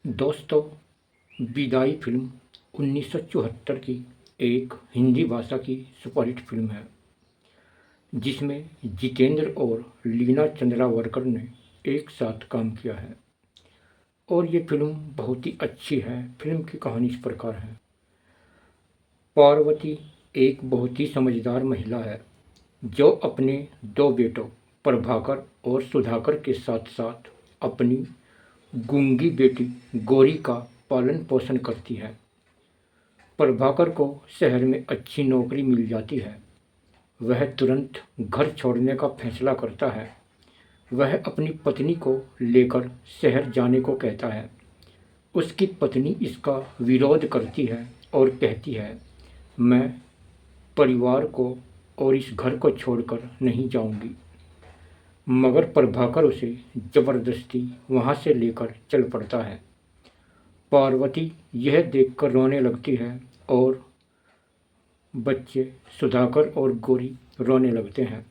दोस्तों, विदाई फिल्म 1974 की एक हिंदी भाषा की सुपरहिट फिल्म है जिसमें जितेंद्र और लीना चंद्रावरकर ने एक साथ काम किया है। और ये फिल्म बहुत ही अच्छी है। फिल्म की कहानी इस प्रकार है। पार्वती एक बहुत ही समझदार महिला है जो अपने दो बेटों प्रभाकर और सुधाकर के साथ साथ अपनी गूंगी बेटी गौरी का पालन पोषण करती है। प्रभाकर को शहर में अच्छी नौकरी मिल जाती है। वह तुरंत घर छोड़ने का फैसला करता है। वह अपनी पत्नी को लेकर शहर जाने को कहता है। उसकी पत्नी इसका विरोध करती है और कहती है, मैं परिवार को और इस घर को छोड़कर नहीं जाऊंगी। मगर प्रभाकर उसे जबरदस्ती वहां से लेकर चल पड़ता है। पार्वती यह देखकर रोने लगती है और बच्चे सुधाकर और गौरी रोने लगते हैं।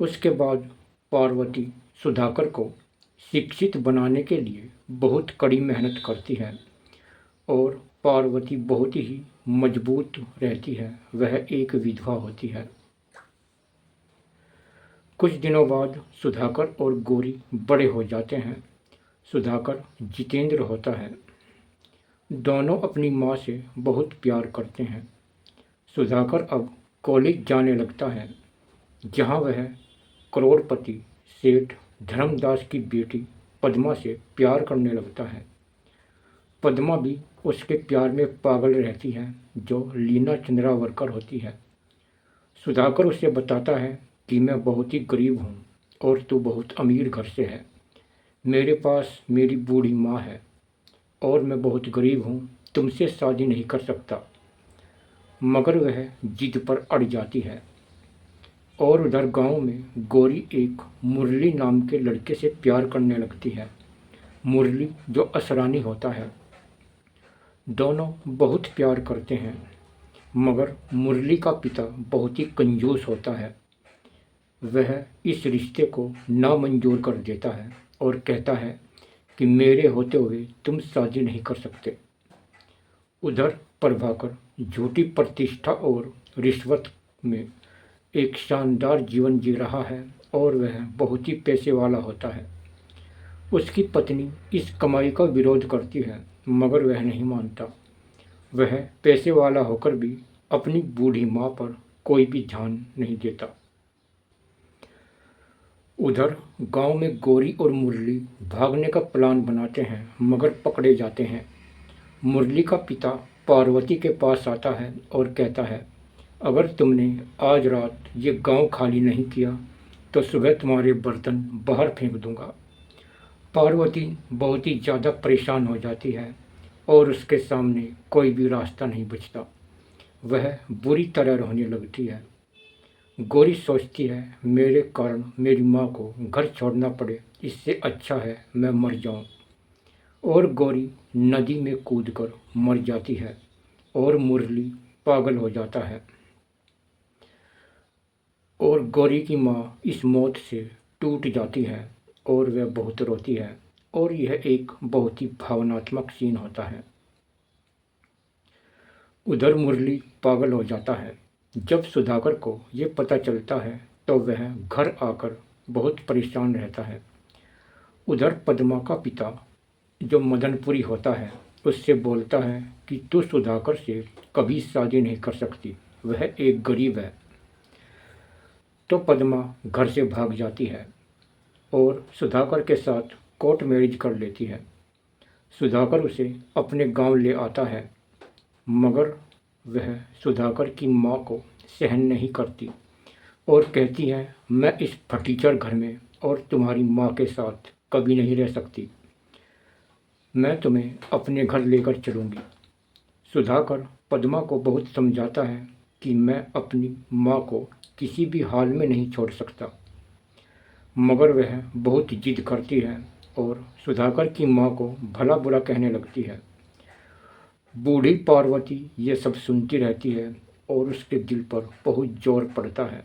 उसके बाद पार्वती सुधाकर को शिक्षित बनाने के लिए बहुत कड़ी मेहनत करती है और पार्वती बहुत ही मजबूत रहती है। वह एक विधवा होती है। कुछ दिनों बाद सुधाकर और गौरी बड़े हो जाते हैं। सुधाकर जितेंद्र होता है। दोनों अपनी माँ से बहुत प्यार करते हैं। सुधाकर अब कॉलेज जाने लगता है जहाँ वह करोड़पति सेठ धर्मदास की बेटी पद्मा से प्यार करने लगता है। पद्मा भी उसके प्यार में पागल रहती है जो लीना चंद्रावरकर होती है। सुधाकर उसे बताता है कि मैं बहुत ही गरीब हूँ और तू बहुत अमीर घर से है। मेरे पास मेरी बूढ़ी माँ है और मैं बहुत गरीब हूँ, तुमसे शादी नहीं कर सकता। मगर वह जिद पर अड़ जाती है। और उधर गांव में गौरी एक मुरली नाम के लड़के से प्यार करने लगती है। मुरली जो असरानी होता है। दोनों बहुत प्यार करते हैं मगर मुरली का पिता बहुत ही कंजूस होता है। वह इस रिश्ते को नामंजूर कर देता है और कहता है कि मेरे होते हुए तुम शादी नहीं कर सकते। उधर प्रभाकर झूठी प्रतिष्ठा और रिश्वत में एक शानदार जीवन जी रहा है और वह बहुत ही पैसे वाला होता है। उसकी पत्नी इस कमाई का विरोध करती है मगर वह नहीं मानता। वह पैसे वाला होकर भी अपनी बूढ़ी माँ पर कोई भी ध्यान नहीं देता। उधर गांव में गौरी और मुरली भागने का प्लान बनाते हैं मगर पकड़े जाते हैं। मुरली का पिता पार्वती के पास आता है और कहता है, अगर तुमने आज रात ये गांव खाली नहीं किया तो सुबह तुम्हारे बर्तन बाहर फेंक दूंगा। पार्वती बहुत ही ज़्यादा परेशान हो जाती है और उसके सामने कोई भी रास्ता नहीं बचता। वह बुरी तरह रोने लगती है। गौरी सोचती है, मेरे कारण मेरी माँ को घर छोड़ना पड़े, इससे अच्छा है मैं मर जाऊं। और गौरी नदी में कूदकर मर जाती है और मुरली पागल हो जाता है। और गौरी की माँ इस मौत से टूट जाती है और वह बहुत रोती है और यह एक बहुत ही भावनात्मक सीन होता है। उधर मुरली पागल हो जाता है। जब सुधाकर को ये पता चलता है तो वह घर आकर बहुत परेशान रहता है। उधर पद्मा का पिता जो मदनपुरी होता है उससे बोलता है कि तू सुधाकर से कभी शादी नहीं कर सकती, वह एक गरीब है। तो पद्मा घर से भाग जाती है और सुधाकर के साथ कोर्ट मैरिज कर लेती है। सुधाकर उसे अपने गांव ले आता है मगर वह सुधाकर की माँ को सहन नहीं करती और कहती है, मैं इस फटीचर घर में और तुम्हारी माँ के साथ कभी नहीं रह सकती। मैं तुम्हें अपने घर लेकर चलूँगी। सुधाकर पद्मा को बहुत समझाता है कि मैं अपनी माँ को किसी भी हाल में नहीं छोड़ सकता। मगर वह बहुत जिद करती है और सुधाकर की माँ को भला बुरा कहने लगती है। बूढ़ी पार्वती ये सब सुनती रहती है और उसके दिल पर बहुत जोर पड़ता है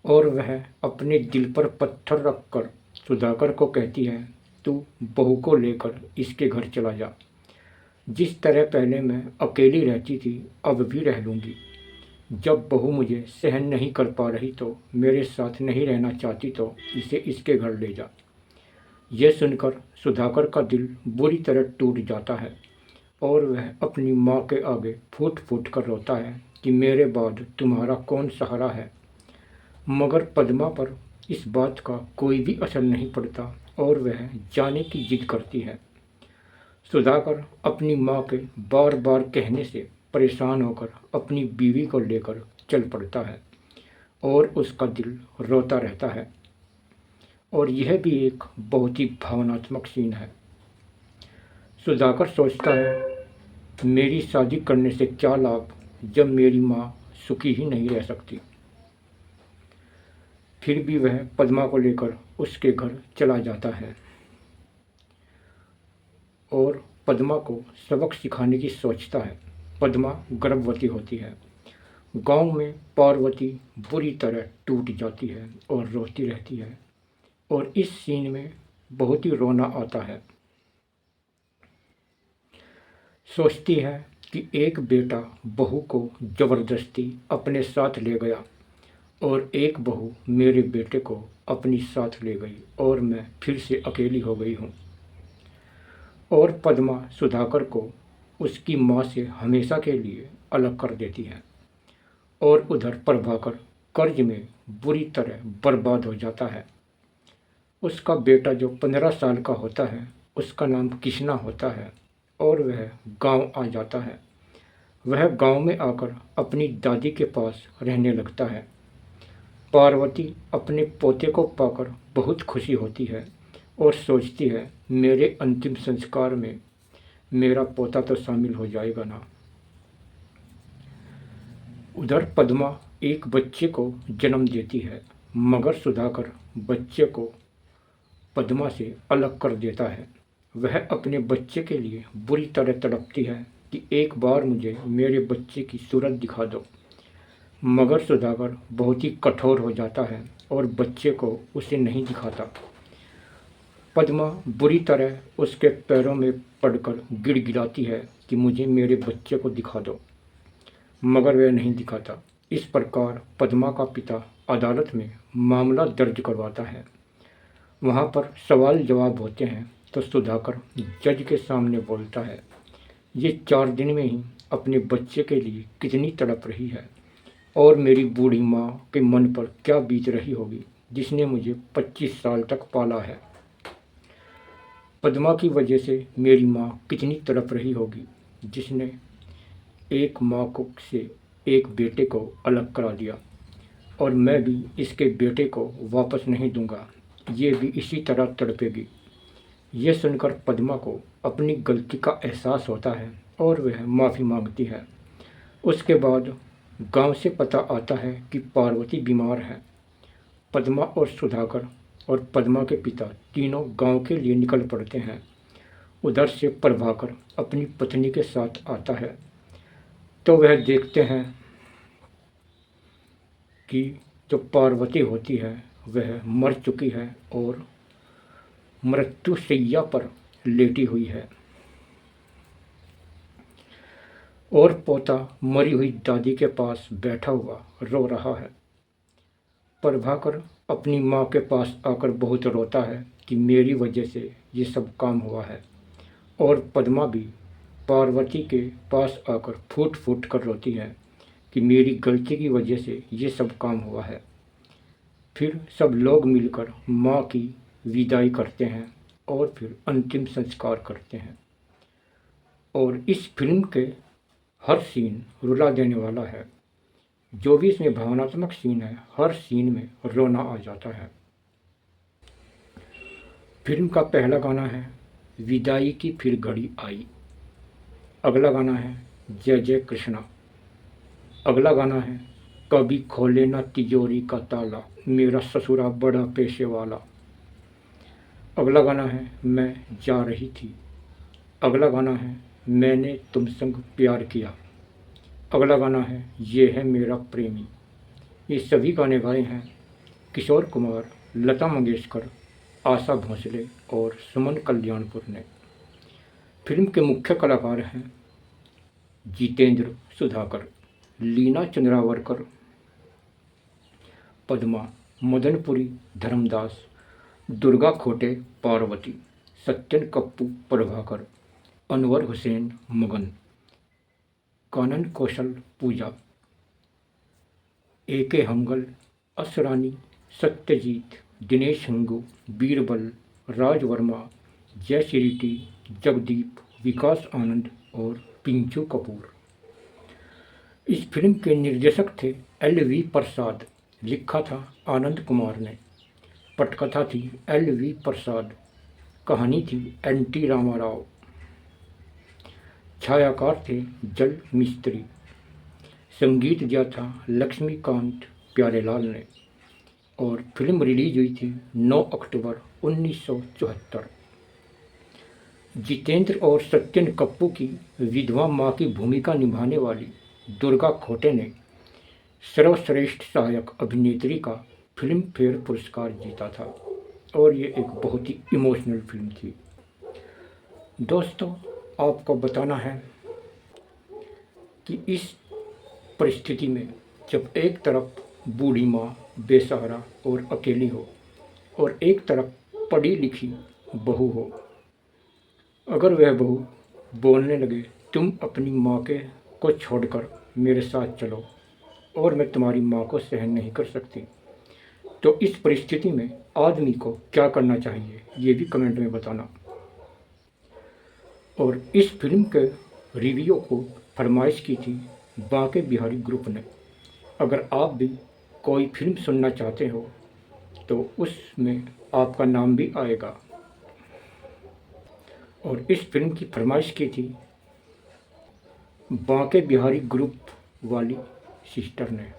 और वह अपने दिल पर पत्थर रखकर सुधाकर को कहती है तू बहू को लेकर इसके घर चला जा। जिस तरह पहले मैं अकेली रहती थी अब भी रह लूँगी। जब बहू मुझे सहन नहीं कर पा रही तो मेरे साथ नहीं रहना चाहती तो इसे इसके घर ले जा। यह सुनकर सुधाकर का दिल बुरी तरह टूट जाता है और वह अपनी माँ के आगे फूट फूट कर रोता है कि मेरे बाद तुम्हारा कौन सहारा है। मगर पद्मा पर इस बात का कोई भी असर नहीं पड़ता और वह जाने की जिद करती है। सुधाकर अपनी माँ के बार बार कहने से परेशान होकर अपनी बीवी को लेकर चल पड़ता है और उसका दिल रोता रहता है। और यह भी एक बहुत ही भावनात्मक सीन है। सुधाकर सोचता है मेरी शादी करने से क्या लाभ जब मेरी माँ सुखी ही नहीं रह सकती। फिर भी वह पद्मा को लेकर उसके घर चला जाता है और पद्मा को सबक सिखाने की सोचता है। पद्मा गर्भवती होती है। गांव में पार्वती बुरी तरह टूट जाती है और रोती रहती है और इस सीन में बहुत ही रोना आता है। सोचती है कि एक बेटा बहू को ज़बरदस्ती अपने साथ ले गया और एक बहू मेरे बेटे को अपनी साथ ले गई और मैं फिर से अकेली हो गई हूँ। और पद्मा सुधाकर को उसकी माँ से हमेशा के लिए अलग कर देती है। और उधर प्रभाकर कर्ज में बुरी तरह बर्बाद हो जाता है। उसका बेटा जो 15 साल का होता है उसका नाम कृष्णा होता है और वह गांव आ जाता है। वह गांव में आकर अपनी दादी के पास रहने लगता है। पार्वती अपने पोते को पाकर बहुत खुशी होती है और सोचती है मेरे अंतिम संस्कार में मेरा पोता तो शामिल हो जाएगा ना। उधर पद्मा एक बच्चे को जन्म देती है मगर सुधाकर बच्चे को पद्मा से अलग कर देता है। वह अपने बच्चे के लिए बुरी तरह तड़पती है कि एक बार मुझे मेरे बच्चे की सूरत दिखा दो। मगर सुधाकर बहुत ही कठोर हो जाता है और बच्चे को उसे नहीं दिखाता। पद्मा बुरी तरह उसके पैरों में पड़कर गिड़गिड़ाती है कि मुझे मेरे बच्चे को दिखा दो, मगर वह नहीं दिखाता। इस प्रकार पद्मा का पिता अदालत में मामला दर्ज करवाता है। वहाँ पर सवाल जवाब होते हैं तो सुधाकर जज के सामने बोलता है ये 4 दिन में ही अपने बच्चे के लिए कितनी तड़प रही है और मेरी बूढ़ी माँ के मन पर क्या बीत रही होगी जिसने मुझे 25 साल तक पाला है। पद्मा की वजह से मेरी माँ कितनी तड़प रही होगी जिसने एक माँ को से एक बेटे को अलग करा दिया और मैं भी इसके बेटे को वापस नहीं दूंगा, ये भी इसी तरह तड़पेगी। ये सुनकर पद्मा को अपनी गलती का एहसास होता है और वह माफ़ी मांगती है। उसके बाद गांव से पता आता है कि पार्वती बीमार है। पद्मा और सुधाकर और पद्मा के पिता तीनों गांव के लिए निकल पड़ते हैं। उधर से प्रभाकर अपनी पत्नी के साथ आता है तो वह देखते हैं कि जो पार्वती होती है वह मर चुकी है और मृत्युशैया पर लेटी हुई है और पोता मरी हुई दादी के पास बैठा हुआ रो रहा है। प्रभाकर अपनी माँ के पास आकर बहुत रोता है कि मेरी वजह से ये सब काम हुआ है और पद्मा भी पार्वती के पास आकर फूट फूट कर रोती है कि मेरी गलती की वजह से ये सब काम हुआ है। फिर सब लोग मिलकर माँ की विदाई करते हैं और फिर अंतिम संस्कार करते हैं। और इस फिल्म के हर सीन रुला देने वाला है। जो भी इसमें भावनात्मक सीन है हर सीन में रोना आ जाता है। फिल्म का पहला गाना है विदाई की फिर घड़ी आई। अगला गाना है जय जय कृष्णा। अगला गाना है कभी खोले ना तिजोरी का ताला, मेरा ससुरा बड़ा पैसे वाला। अगला गाना है मैं जा रही थी। अगला गाना है मैंने तुम संग प्यार किया। अगला गाना है ये है मेरा प्रेमी। ये सभी गाने गाए हैं किशोर कुमार, लता मंगेशकर, आशा भोसले और सुमन कल्याणपुर ने। फिल्म के मुख्य कलाकार हैं जितेंद्र सुधाकर, लीना चंद्रावरकर, पद्मा, मदनपुरी धर्मदास, दुर्गा खोटे पार्वती, सत्यन कप्पू प्रभाकर, अनवर हुसैन मगन, कानन कौशल पूजा, ए.के. हमगल, असरानी, सत्यजीत, दिनेश हिंगू, बीरबल, राज वर्मा, जय श्रीटी, जगदीप, विकास आनंद और पिंचू कपूर। इस फिल्म के निर्देशक थे एल.वी. प्रसाद, लिखा था आनंद कुमार ने, पटकथा थी एल.वी. प्रसाद, कहानी थी एन.टी. रामाराव, छायाकार थे जल मिस्त्री, संगीत दिया था लक्ष्मीकांत प्यारेलाल ने और फिल्म रिलीज हुई थी 9 अक्टूबर 1974। जितेंद्र और सत्यन कप्पू की विधवा मां की भूमिका निभाने वाली दुर्गा खोटे ने सर्वश्रेष्ठ सहायक अभिनेत्री का फिल्म फेयर पुरस्कार जीता था और ये एक बहुत ही इमोशनल फिल्म थी। दोस्तों, आपको बताना है कि इस परिस्थिति में जब एक तरफ बूढ़ी माँ बेसहारा और अकेली हो और एक तरफ पढ़ी लिखी बहू हो, अगर वह बहू बोलने लगे तुम अपनी माँ को छोड़कर मेरे साथ चलो और मैं तुम्हारी माँ को सहन नहीं कर सकती, तो इस परिस्थिति में आदमी को क्या करना चाहिए ये भी कमेंट में बताना। और इस फिल्म के रिव्यू को फरमाइश की थी बांके बिहारी ग्रुप ने। अगर आप भी कोई फिल्म सुनना चाहते हो तो उसमें आपका नाम भी आएगा। और इस फिल्म की फरमाइश की थी बांके बिहारी ग्रुप वाली सिस्टर ने।